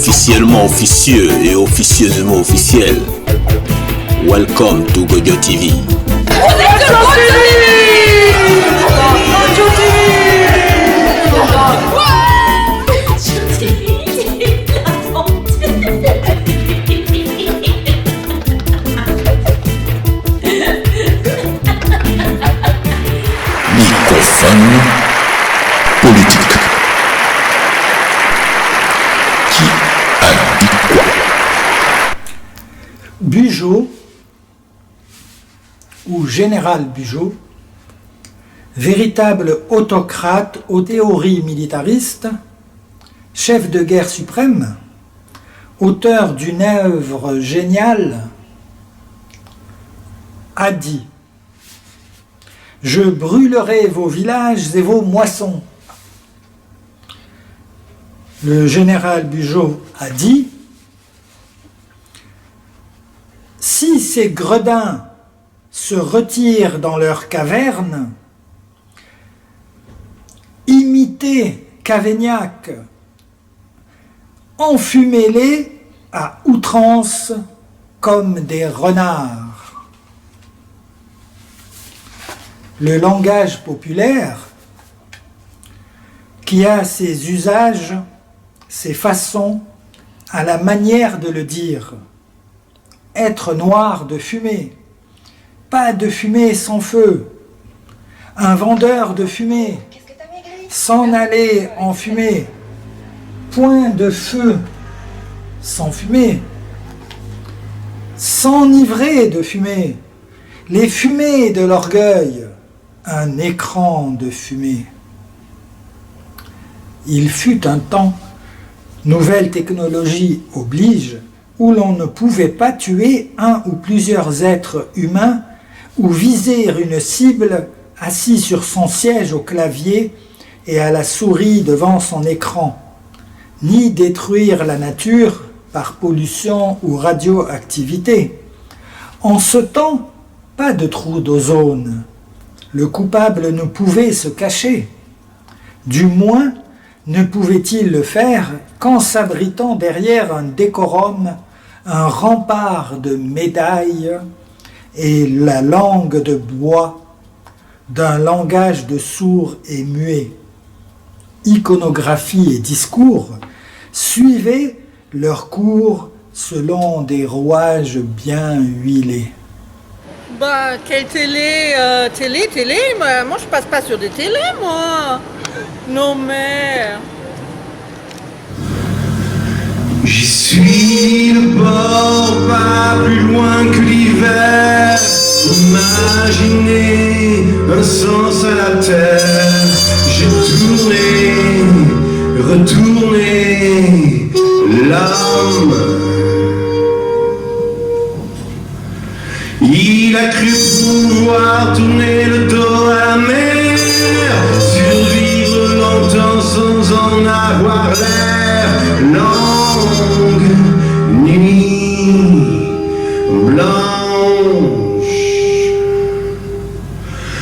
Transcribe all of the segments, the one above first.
officiellement officieux et officieusement officiel. Welcome to Gojo TV. Microphone politique. Qui a dit quoi? Bugeaud, ou général Bugeaud, véritable autocrate aux théories militaristes, chef de guerre suprême, auteur d'une œuvre géniale, a dit: « Je brûlerai vos villages et vos moissons. » Le général Bugeaud a dit: « Si ces gredins se retirent dans leurs cavernes, imitez Cavaignac, enfumez-les à outrance comme des renards. » Le langage populaire, qui a ses usages, ses façons, à la manière de le dire. Être noir de fumée, pas de fumée sans feu. Un vendeur de fumée, s'en aller en fumée. Point de feu sans fumée. S'enivrer de fumée. Les fumées de l'orgueil. Un écran de fumée. Il fut un temps, nouvelle technologie oblige, où l'on ne pouvait pas tuer un ou plusieurs êtres humains ou viser une cible assis sur son siège au clavier et à la souris devant son écran, ni détruire la nature par pollution ou radioactivité. En ce temps, pas de trou d'ozone. Le coupable ne pouvait se cacher. Du moins, ne pouvait-il le faire qu'en s'abritant derrière un décorum, un rempart de médailles et la langue de bois d'un langage de sourds et muets. Iconographie et discours suivaient leur cours selon des rouages bien huilés. Bah, quelle télé télé moi je passe pas sur des télés, moi. Non, mais... J'y suis le bord, pas plus loin que l'hiver. Imaginez un sens à la terre. J'ai tourné, retourné l'âme. Il a cru pouvoir tourner le dos à la mer, survivre longtemps sans en avoir l'air. Longue nuit blanche,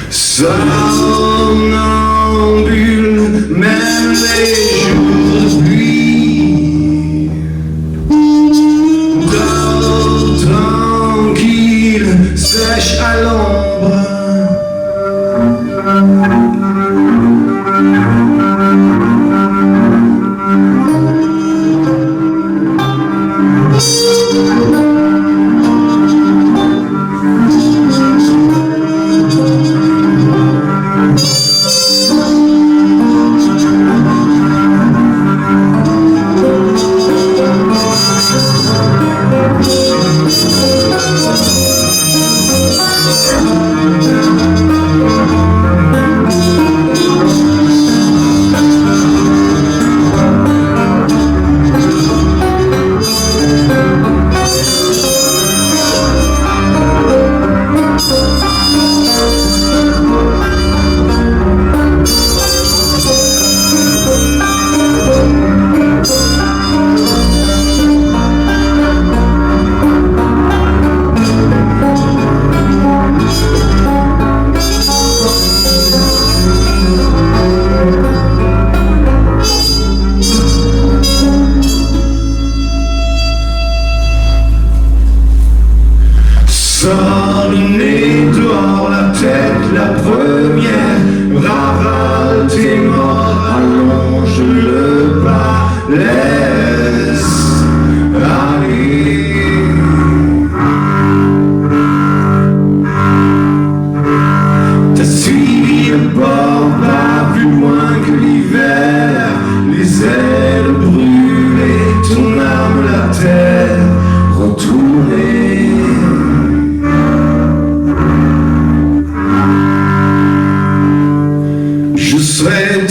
somnambule, même les jours de pluie. Dors tranquille, sèche à l'ombre.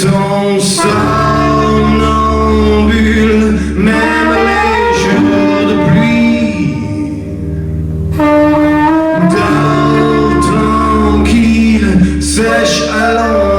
ton somnambule, même les jours de pluie. Dors tranquille, sèche à l'ombre.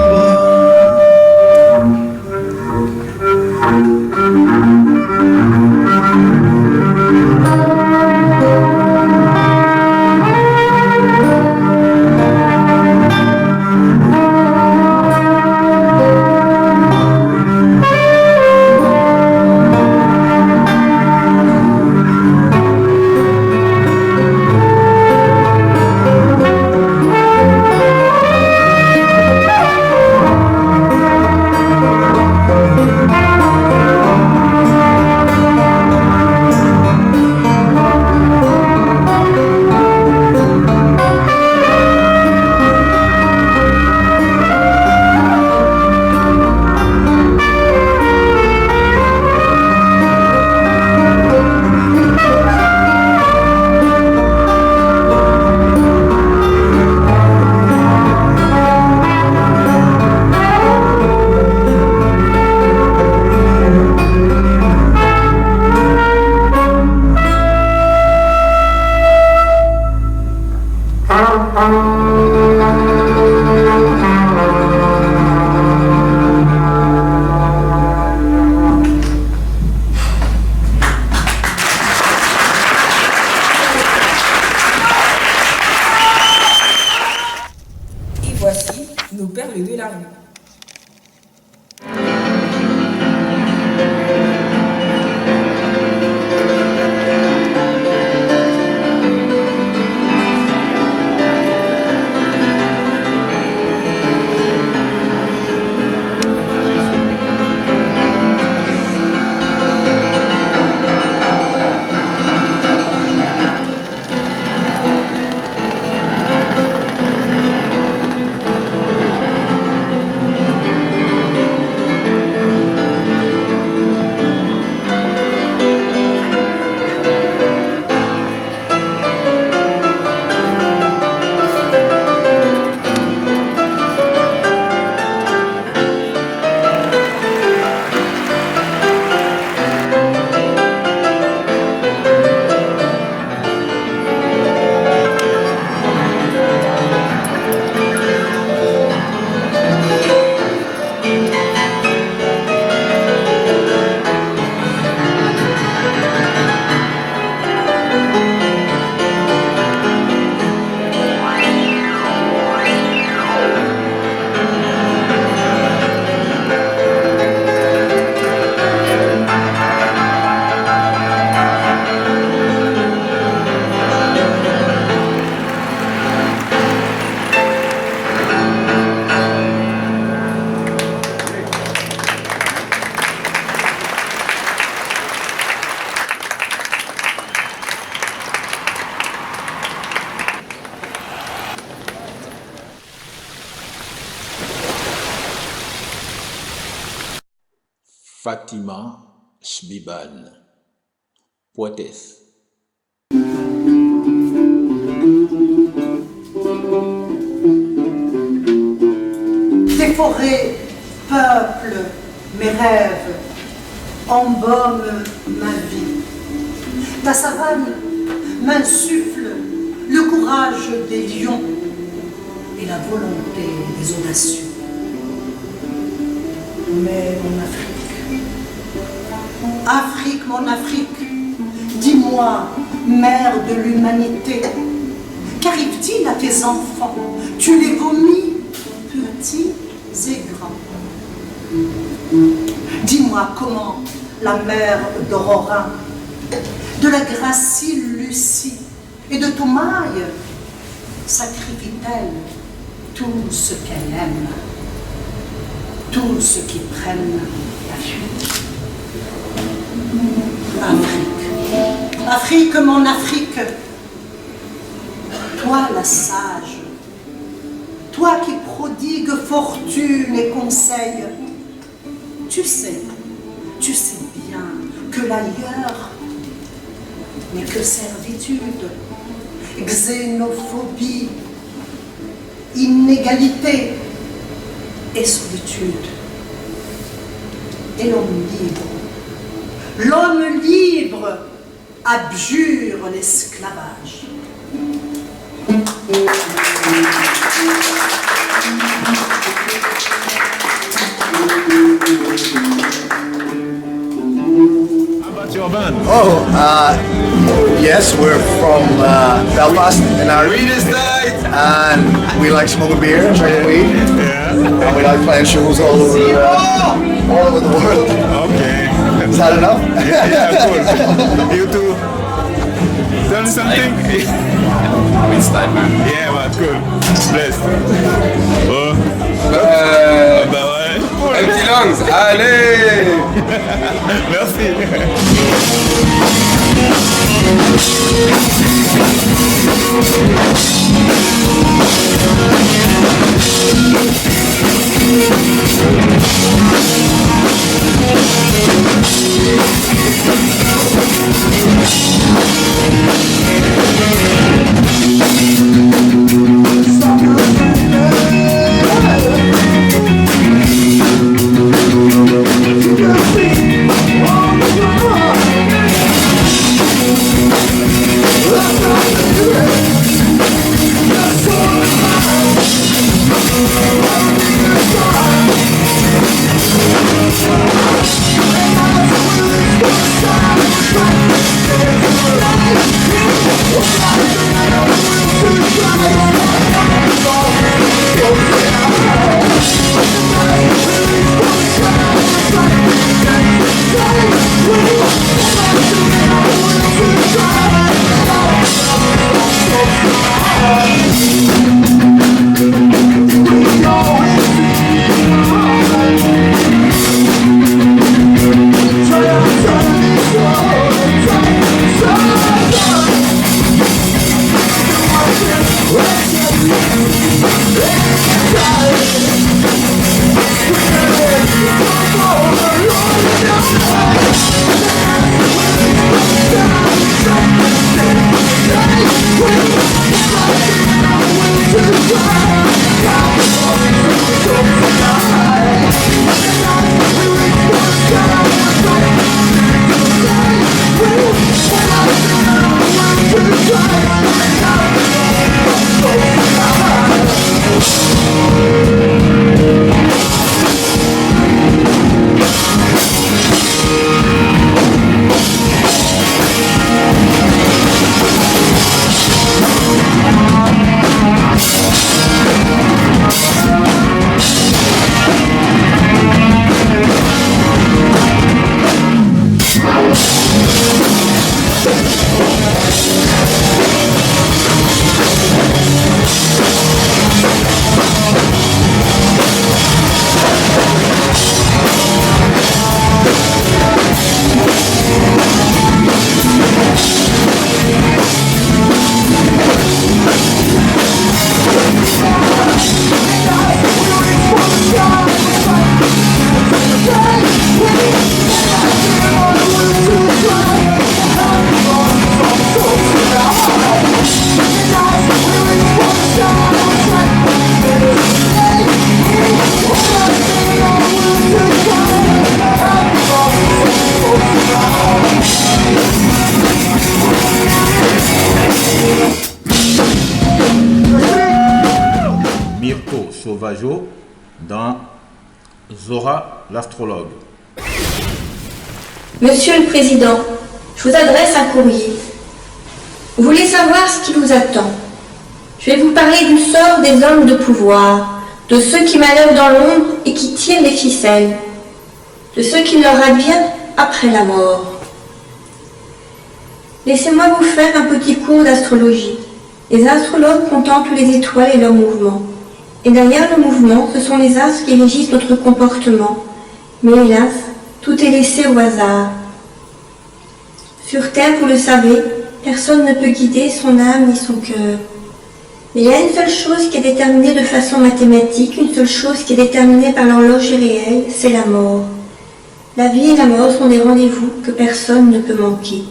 Fatima Shbiban, poétesse. Tes forêts peuplent mes rêves, embaument ma vie. Ta savane m'insuffle le courage des lions et la volonté des audacieux. Mais mon Afrique, mon Afrique, dis-moi, mère de l'humanité, qu'arrive-t-il à tes enfants? Tu les vomis, petits et grands. Dis-moi comment la mère d'Aurora, de la gracile Lucie et de Toumaï sacrifie-t-elle tout ce qu'elle aime, tout ce qui prenne la fuite? Afrique, Afrique, mon Afrique, toi la sage, toi qui prodigues fortune et conseil, tu sais bien que l'ailleurs n'est que servitude, xénophobie, inégalité et solitude. et l'homme libre. L'homme libre abjure l'esclavage. How about your band? Oh, yes, we're from Belfast in Ireland. And we like smoking beer, drinking weed. Yeah. And we like playing shows all over the world. Okay. Is that enough? Yeah, cool. You too. Tell me something. Style, man. Yeah, man, cool. Blessed. Oh. Bah ouais. Empty lungs, allez. Merci. Sauvageau dans Zora l'astrologue. Monsieur le Président, je vous adresse un courrier. Vous voulez savoir ce qui vous attend. Je vais vous parler du sort des hommes de pouvoir, de ceux qui manœuvrent dans l'ombre et qui tirent les ficelles, de ce qui leur advient après la mort. Laissez-moi vous faire un petit cours d'astrologie. Les astrologues contemplent les étoiles et leurs mouvements. Et derrière le mouvement, ce sont les astres qui régissent notre comportement. Mais hélas, tout est laissé au hasard. Sur Terre, vous le savez, personne ne peut guider son âme ni son cœur. Mais il y a une seule chose qui est déterminée de façon mathématique, une seule chose qui est déterminée par l'horloge réelle, c'est la mort. La vie et la mort sont des rendez-vous que personne ne peut manquer.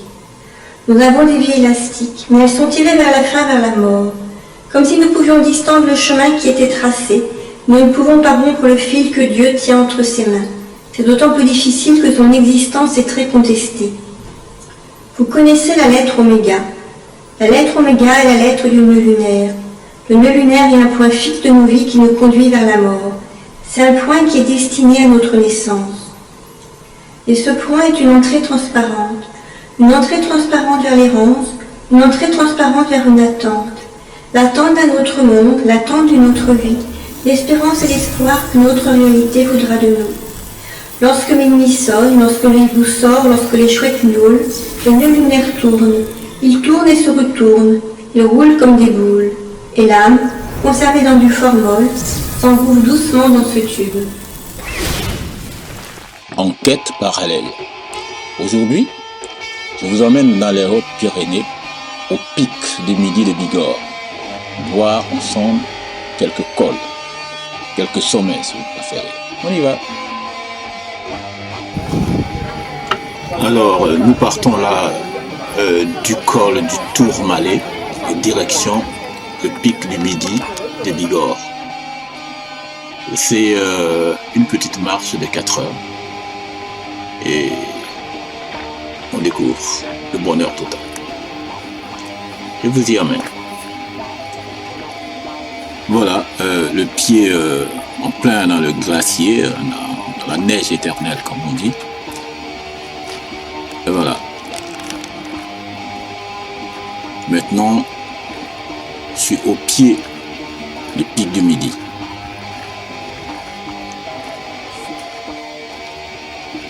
Nous avons des vies élastiques, mais elles sont tirées vers la fin, vers la mort. Comme si nous pouvions distendre le chemin qui était tracé, nous ne pouvons pas rompre le fil que Dieu tient entre ses mains. C'est d'autant plus difficile que son existence est très contestée. Vous connaissez la lettre oméga. La lettre oméga est la lettre du nœud lunaire. Le nœud lunaire est un point fixe de nos vies qui nous conduit vers la mort. C'est un point qui est destiné à notre naissance. Et ce point est une entrée transparente. Une entrée transparente vers l'errance, une entrée transparente vers une attente. L'attente d'un autre monde, l'attente d'une autre vie, l'espérance et l'espoir qu'une autre réalité voudra de nous. Lorsque minuit sonne, lorsque le hibou sort, lorsque les chouettes miaulent, le nœud lunaire tourne. Il tourne et se retourne, il roule comme des boules. Et l'âme, conservée dans du formol, s'engouffre doucement dans ce tube. Enquête parallèle. Aujourd'hui, je vous emmène dans les Hautes-Pyrénées, au pic du Midi de Bigorre, voir ensemble quelques cols, quelques sommets si vous préférez. On y va. Alors, nous partons là du col du Tourmalet, direction le pic du Midi de Bigorre. C'est une petite marche de 4 heures et on découvre le bonheur total. Je vous y emmène. Voilà, le pied en plein dans le glacier, dans la neige éternelle comme on dit. Et voilà. Maintenant, je suis au pied du pic du Midi.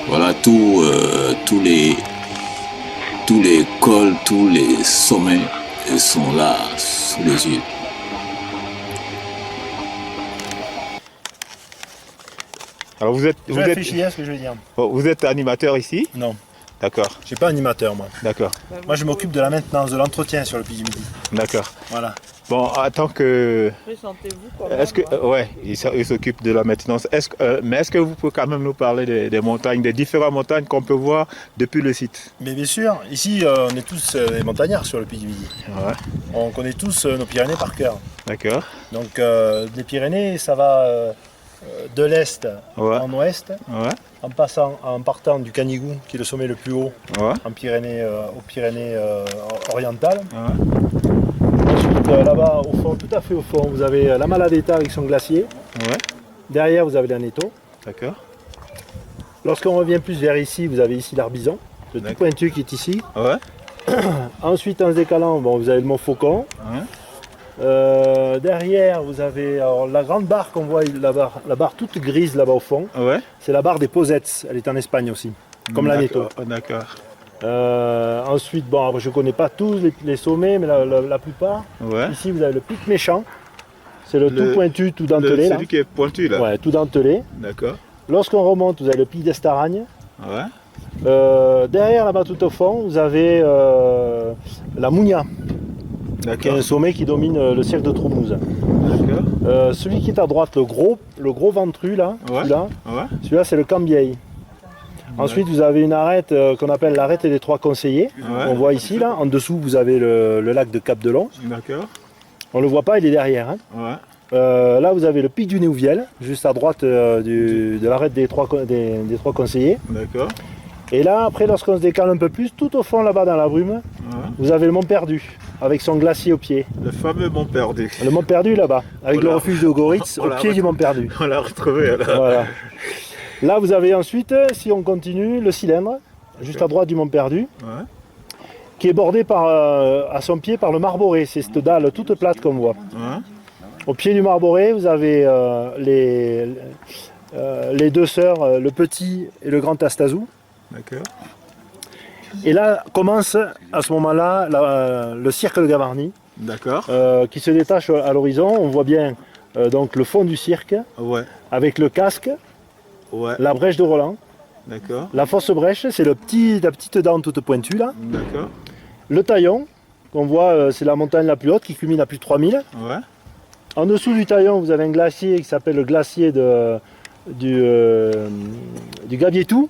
Voilà tous les cols, tous les sommets sont là sous les yeux. Alors vous êtes réfléchis à ce que je vais dire. Vous êtes animateur ici? Non. D'accord. Je suis pas animateur moi. D'accord. Moi je m'occupe de la maintenance, de l'entretien sur le Pic du Midi. D'accord. Voilà. Bon, attends que... Présentez-vous quand même. Est-ce que... ouais, il s'occupe de la maintenance. Mais est-ce que vous pouvez quand même nous parler des montagnes, des différentes montagnes qu'on peut voir depuis le site? Mais bien sûr, ici on est tous des montagnards sur le Pic du Midi. Ouais. On connaît tous nos Pyrénées par cœur. D'accord. Donc les Pyrénées, ça va de l'est en ouest, en partant du Canigou, qui est le sommet le plus haut en Pyrénées, aux Pyrénées orientales. Ensuite, là-bas, au fond, tout à fait au fond, vous avez la Maladeta avec son glacier. Derrière, vous avez l'Aneto. D'accord. Lorsqu'on revient plus vers ici, vous avez ici l'Arbizon, le tout pointu qui est ici. Ensuite, en se décalant, bon, vous avez le Mont Faucon. Derrière, vous avez la grande barre qu'on voit là-bas, la barre toute grise là-bas au fond. C'est la barre des Posettes, elle est en Espagne aussi, comme l'Aneto. D'accord. Ensuite, bon, je ne connais pas tous les sommets, mais la plupart. Ici, vous avez le Pic Méchant. C'est le tout pointu, tout dentelé. Celui qui est pointu là. Ouais, tout dentelé. D'accord. Lorsqu'on remonte, vous avez le Pic d'Estaragne. Derrière, là-bas tout au fond, vous avez la Mougna. Qui est un sommet qui domine le cirque de Troumouze. Celui qui est à droite, le gros ventru là, celui-là c'est le Cambieil. Ensuite vous avez une arête qu'on appelle l'arête des trois conseillers. On voit ici là, en dessous vous avez le lac de Cap-de-Long. On le voit pas, il est derrière. Là vous avez le pic du Néouviel, juste à droite de l'arête des trois conseillers. Et là, après, lorsqu'on se décale un peu plus, tout au fond là-bas dans la brume, vous avez le Mont Perdu, avec son glacier au pied. Le fameux Mont Perdu. Le Mont Perdu là-bas, avec le refuge de Goritz au pied du Mont Perdu. On l'a retrouvé là. Voilà. Là, vous avez ensuite, si on continue, le Cylindre, juste à droite du Mont Perdu, qui est bordé à son pied par le Marboré. C'est cette dalle toute plate qu'on voit. Au pied du Marboré, vous avez les deux sœurs, le petit et le grand Astazou. Et là commence à ce moment-là le cirque de Gavarnie, qui se détache à l'horizon. On voit bien donc le fond du cirque, avec le casque, la brèche de Roland. La fausse brèche, c'est la petite dent toute pointue là. Le taillon, qu'on voit, c'est la montagne la plus haute qui culmine à plus de 3000. En dessous du taillon, vous avez un glacier qui s'appelle le glacier du Gabietou.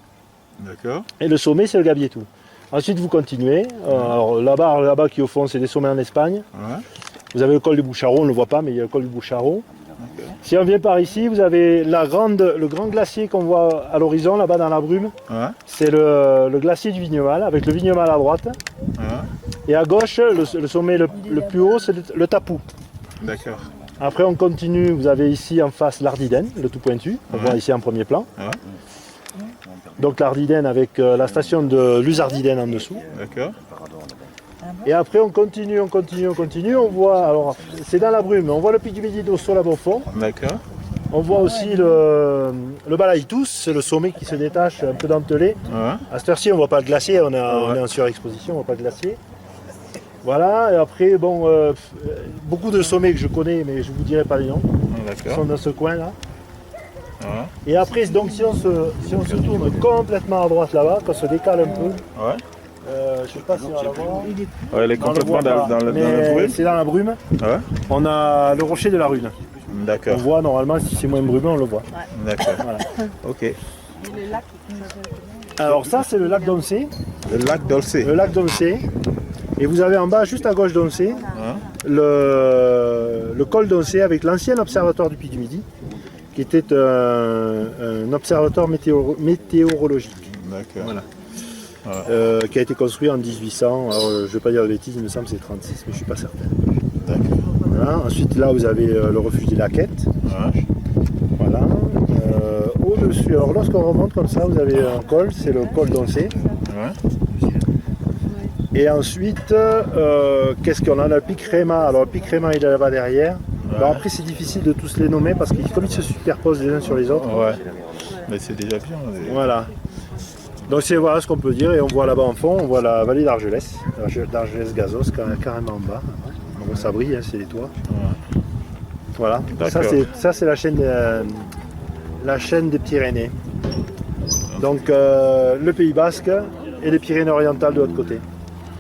Et le sommet, c'est le Gabietou. Ensuite, vous continuez. Alors là-bas qui au fond, c'est des sommets en Espagne. Vous avez le col du Boucharo, on ne le voit pas, mais il y a le col du Boucharo. Si on vient par ici, vous avez le grand glacier qu'on voit à l'horizon, là-bas dans la brume. Ouais. C'est le glacier du Vignemal, avec le Vignemal à droite. Ouais. Et à gauche, le sommet le plus haut, c'est le Tapou. D'accord. Après, on continue, vous avez ici en face l'Ardiden, le tout pointu. On voit ici en premier plan. Ouais. Donc l'Ardiden avec la station de Luzardiden en dessous. D'accord. Et après, on continue. On voit, alors, c'est dans la brume, on voit le pic du Midi d'Osso là-bas au fond. D'accord. On voit aussi le Balaïtous, c'est le sommet qui se détache, un peu dentelé. Ouais. À cette heure-ci, on ne voit pas le glacier, on est en surexposition, on ne voit pas le glacier. Voilà, et après, bon, beaucoup de sommets que je connais, mais je ne vous dirai pas les noms. Ils sont dans ce coin-là. Ouais. Et après, donc, si on se tourne complètement à droite là-bas, qu'on se décale un peu, je ne sais pas si on va la voir. Ouais, elle est complètement dans la brume. C'est dans la brume. Ouais. On a le rocher de la Rune. D'accord. On voit normalement, si c'est moins brumeux, on le voit. D'accord. Voilà. Ok. Alors ça, c'est le lac d'Oncé. Le lac d'Oncé. Le lac d'Oncé. Et vous avez en bas, juste à gauche d'Oncé, le col d'Oncé avec l'ancien observatoire du Pic du Midi, qui était un observatoire météorologique. D'accord. Voilà. Qui a été construit en 1800. Alors, je ne vais pas dire de bêtises, il me semble que c'est 36, mais je ne suis pas certain. D'accord. Voilà. Ensuite, là, vous avez le refuge des Laquettes. Ouais. Voilà. Au-dessus, alors lorsqu'on remonte comme ça, vous avez un col, c'est le col d'Oncé. Ouais. Et ensuite, qu'est-ce qu'on a? Le pic Réma. Alors, le pic Réma, il est là-bas derrière. Ouais. Alors après, c'est difficile de tous les nommer parce que comme ils se superposent les uns sur les autres. Ouais. Mais c'est déjà bien. Voilà. Donc c'est voilà ce qu'on peut dire. Et on voit là-bas en fond, on voit la vallée d'Argelès, d'Argelès-Gazos, carrément en bas. On voit ça brille, hein, c'est les toits. Ouais. Voilà. Ça c'est la chaîne des Pyrénées. Donc le Pays Basque et les Pyrénées-Orientales de l'autre côté.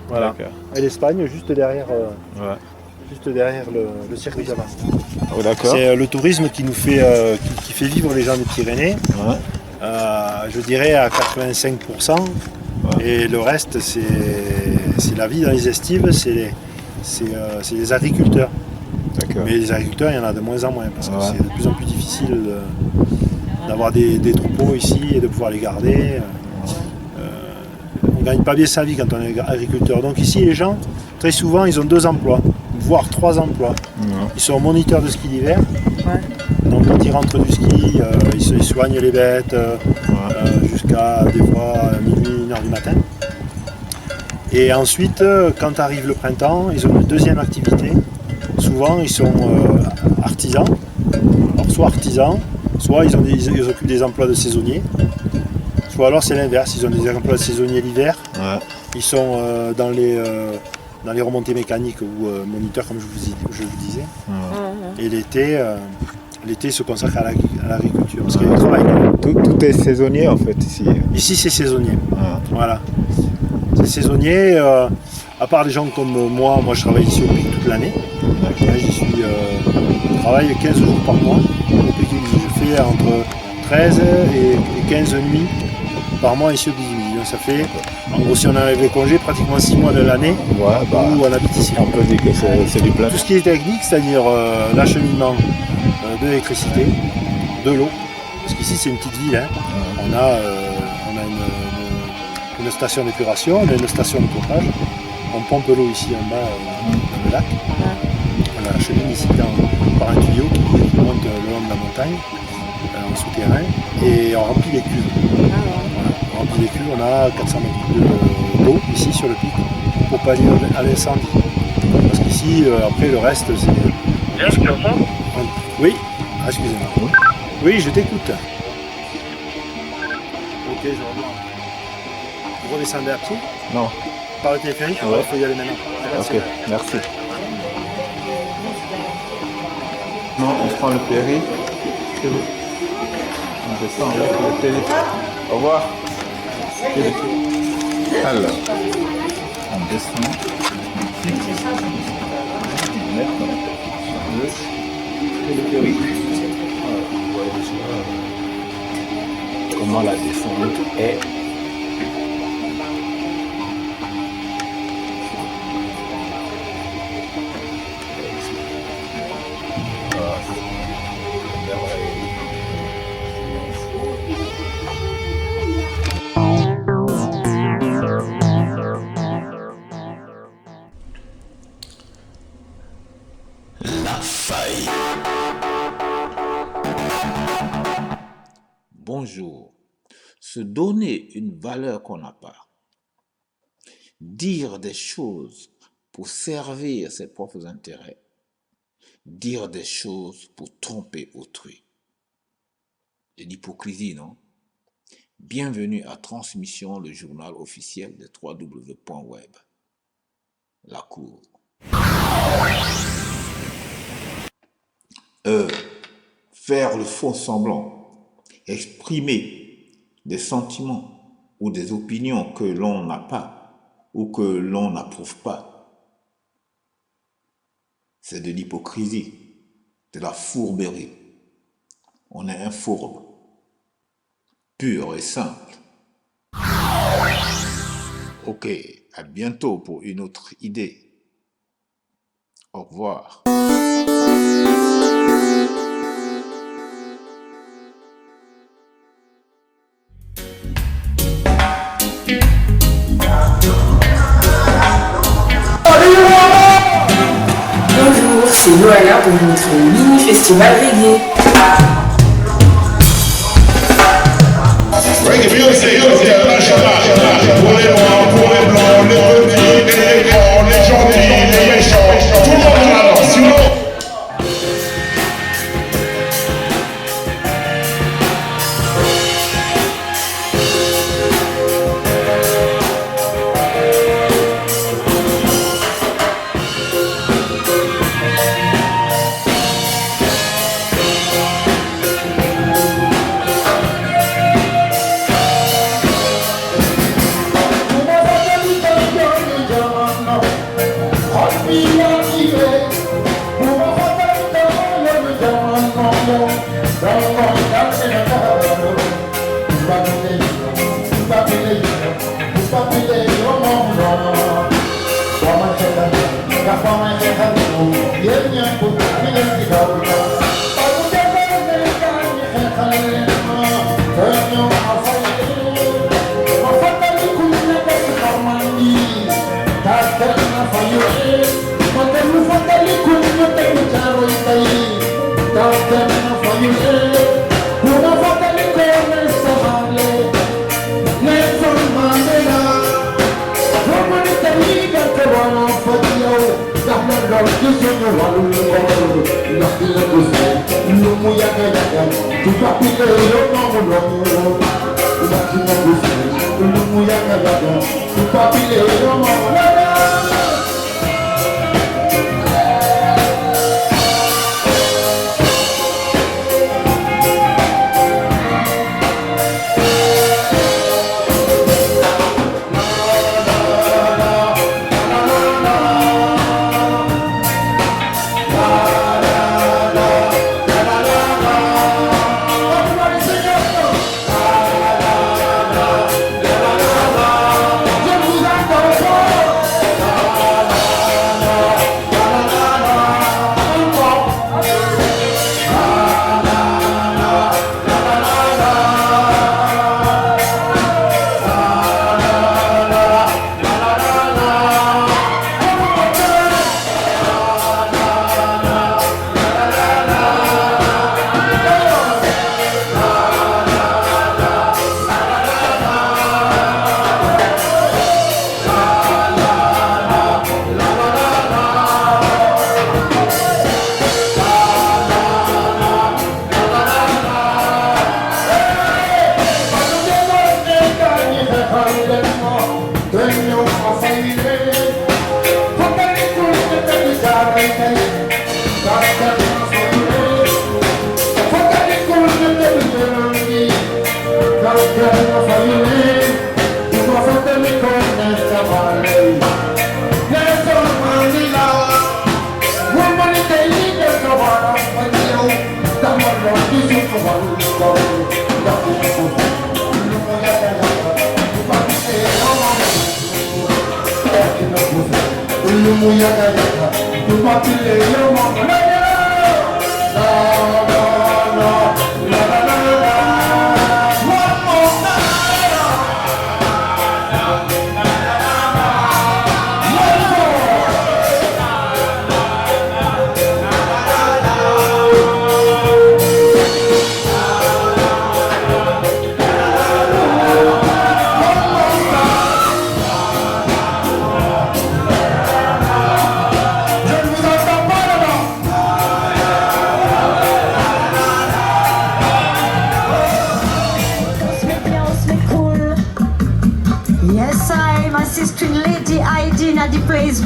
Voilà. Et l'Espagne juste derrière. Juste derrière le circuit de Damas. Oh, d'accord. C'est le tourisme qui nous fait, qui fait vivre les gens des Pyrénées. Ouais. Je dirais à 85%. Ouais. Et le reste, c'est la vie dans les estives, c'est les agriculteurs. Mais les agriculteurs, il y en a de moins en moins parce que c'est de plus en plus difficile d'avoir des troupeaux ici et de pouvoir les garder. On ne gagne pas bien sa vie quand on est agriculteur. Donc ici, les gens, très souvent, ils ont 2 emplois, voire 3 emplois. Ils sont moniteurs de ski d'hiver. Donc quand ils rentrent du ski, ils soignent les bêtes jusqu'à des fois minuit, 1h du matin. Et ensuite, quand arrive le printemps, ils ont une deuxième activité. Souvent, ils sont artisans. Alors, soit artisans, soit ils occupent des emplois de saisonniers. Soit alors c'est l'inverse, ils ont des emplois de saisonniers l'hiver. Ouais. Ils sont dans les remontées mécaniques ou moniteurs, comme je vous disais. Ouais. Et l'été, ils se consacrent à l'agriculture. Parce qu'il y a du travail. Tout est saisonnier en fait ici. Ici c'est saisonnier. Voilà. C'est saisonnier. À part des gens comme moi je travaille ici au Pic toute l'année. Je travaille 15 jours par mois. Je fais entre 13 et 15 nuits par mois ici au Pic du Midi. Donc ça fait, en gros, si on enlève les congés, pratiquement 6 mois de l'année où on habite ici. On peut dire que c'est du plein. Tout ce qui est technique, c'est-à-dire l'acheminement de l'électricité, de l'eau, parce qu'ici c'est une petite ville. Hein. On a une station d'épuration, on a une station de pompage. On pompe l'eau ici en bas dans le lac. On l'achemine ici par un tuyau qui monte le long de la montagne, en souterrain, et on remplit les cuves. On remplit les cuves, on a 400 mètres d'eau ici sur le pic pour pallier à l'incendie. Parce qu'ici, après le reste, c'est... Oui, excusez-moi. Oui, je t'écoute. Ok, je reviens. Vous redescendez à pied? Non. Par le téléphérique? Il faut y aller maintenant. Ok, merci. Non, on prend le péri. On descend avec le téléphone. Au revoir. Alors, on descend. Comment la descente est. bonjour, se donner une valeur qu'on n'a pas, dire des choses pour servir ses propres intérêts, dire des choses pour tromper autrui. C'est l'hypocrisie, non? Bienvenue à Transmission, le journal officiel des www.web. La Cour. Faire le faux semblant, exprimer des sentiments ou des opinions que l'on n'a pas ou que l'on n'approuve pas, c'est de l'hypocrisie, de la fourberie. On est un fourbe, pur et simple. Ok, à bientôt pour une autre idée. Au revoir. Bonjour, c'est Noëlla pour votre mini-festival reggae. Reggae music, pour les noirs, pour les blancs, les petits, les grands, les gentils, les méchants, tout le monde dans la danse, sinon...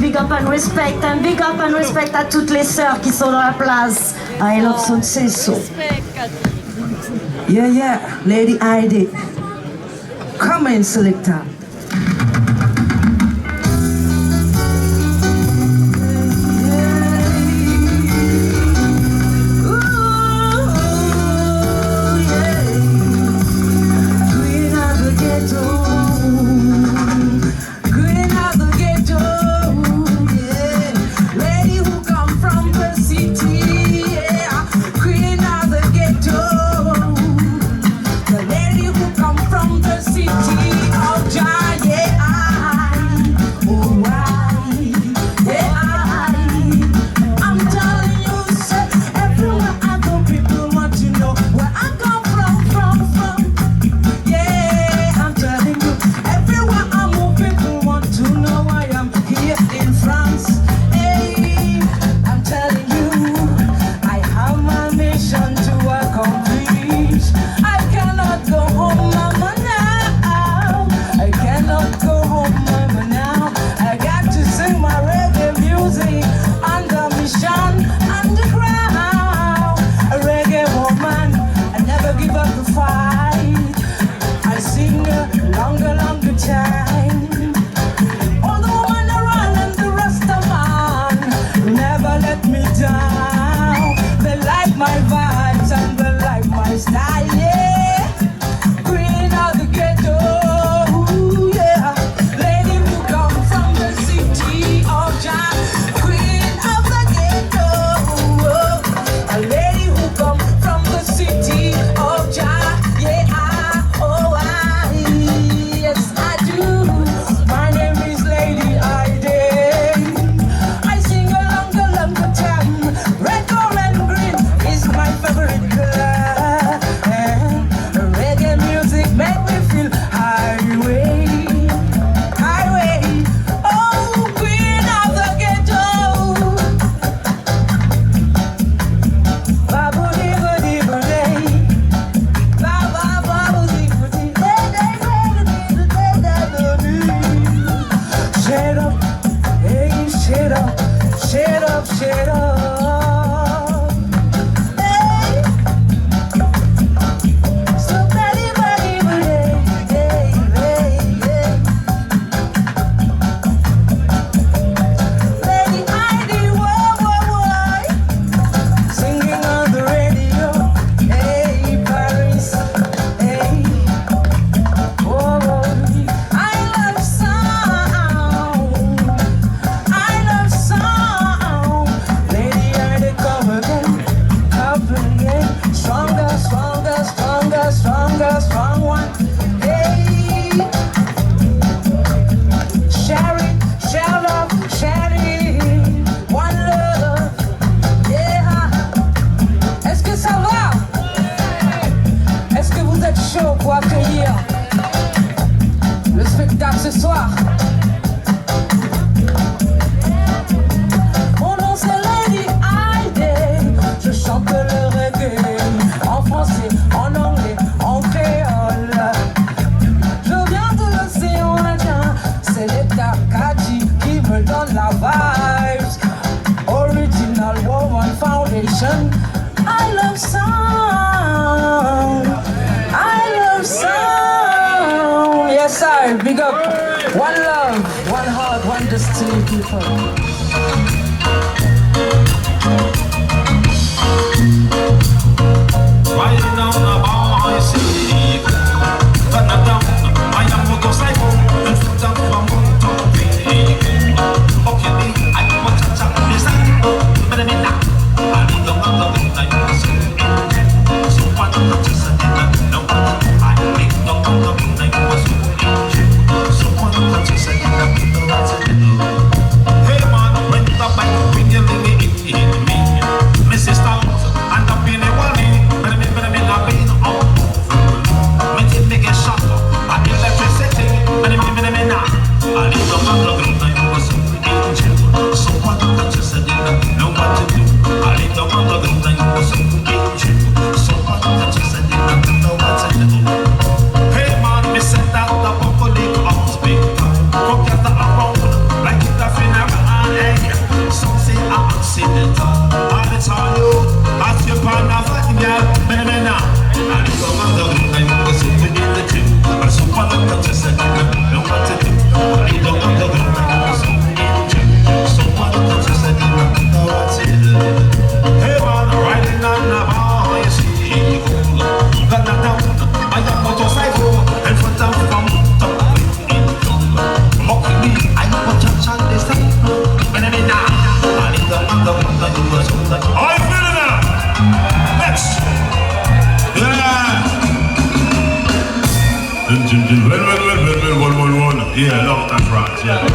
ladies, big up and respect à toutes les sœurs qui sont dans la place. I love son say so. Yeah, Lady Heidi. Come in, selector. Big up. One love, one heart, one destiny, people. Hey, Well. Yeah, love that rocks, yeah.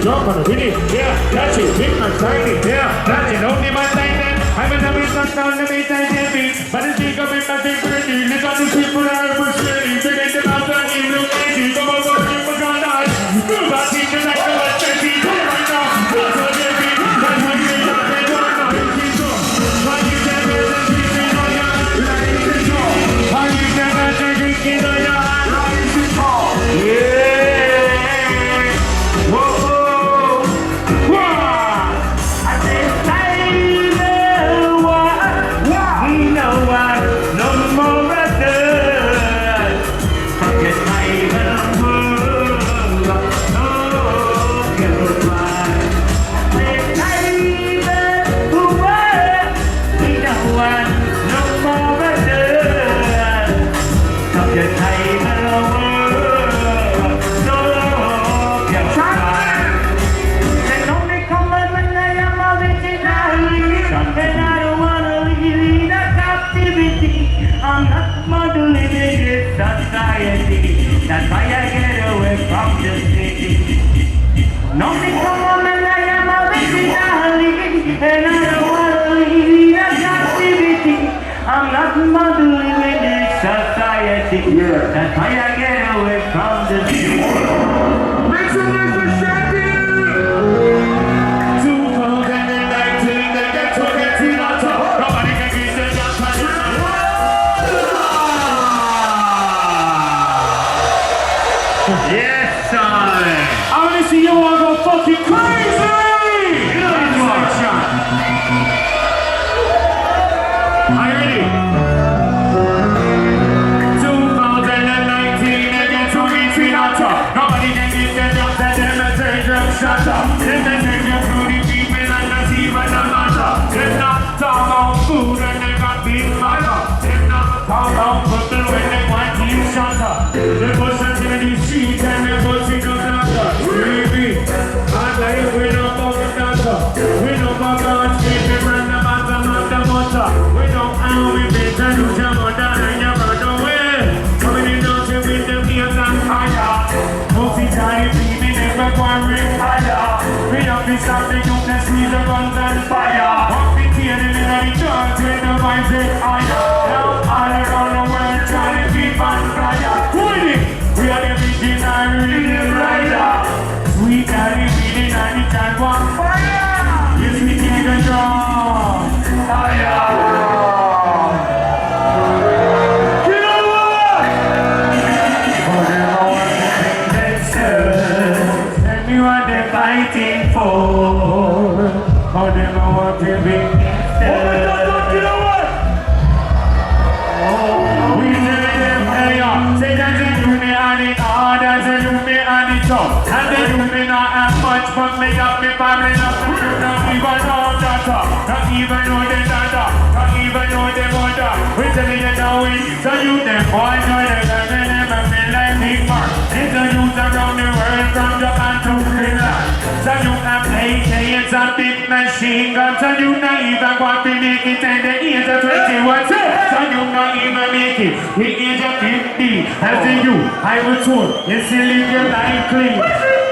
Jump on the video, yeah, that's it, big man, tiny, yeah, that's it, only my time then, I'm in the beat, I'm down the beat, I can't beat, but it's big up in my big pretty, look at the people that are pushing, big at the mouth, and you look easy, come on, go, people gone on, move out, see the night, come on, take it, come right now, what's on your beat, that's what you got, they don't know, you keep going, why you can't get the beat, you know, yeah, like it's all, why you can't get the beat, you know, yeah, like it's all, yeah. Oh I get away from the city. No me como me la llama originally, and I don't want to leave the captivity. I'm not modeling in this society. That's why I get away from the city. Make some noise for Shaggy! 2019, they get to get in on top. Nobody can get the jump on it. Yes, son! I wanna see you all go fucking crazy! Are you ready? 2019, they get to get in on top. Nobody can get the jump and them a take them shut up. Then they take you through the people and not even a matter. They not talk about food and they got big matter. They not talk about football when they want team shut up. They push us in the street and they push it on the doctor. Baby, hard life we no about the doctor. We no about God's people and the bottom of the motor. We don't how we make and lose your mother and your brother way. Coming in out here with the flames and fire. Multi time we never go and retire. We have to stop the youth and squeeze the guns and fire. Walk the tear in the church with the vibes is higher. Now all around the world trying to keep on fire. Winning! We are the visionary rider. Sweet daddy feeling and the child want fire. Yes, we take a draw. Fire! You know what? For them I want to bring themselves. Tell me what they're fighting for. For them I want to bring themselves. You know what? We tell them, hey, say that they do me on it hard, that they do me on it tough. And they do me not as much, but me up me family, not to do not even know daughter. Not even know the daughter, not even know the mother. We tell you now it's a youth, them boys know they got me never feel like big man. It's a youth around the world from Japan to Finland. So you can play it's a big machine gun. So you not even want to make it in the age of 21. So you not even make it the age of 50. As the youth, I will tune, you still live your life clean.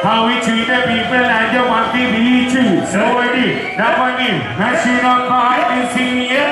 How we treat the people and you want to be true. So we did, that one in, machine up heart and sing, yeah.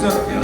vous a...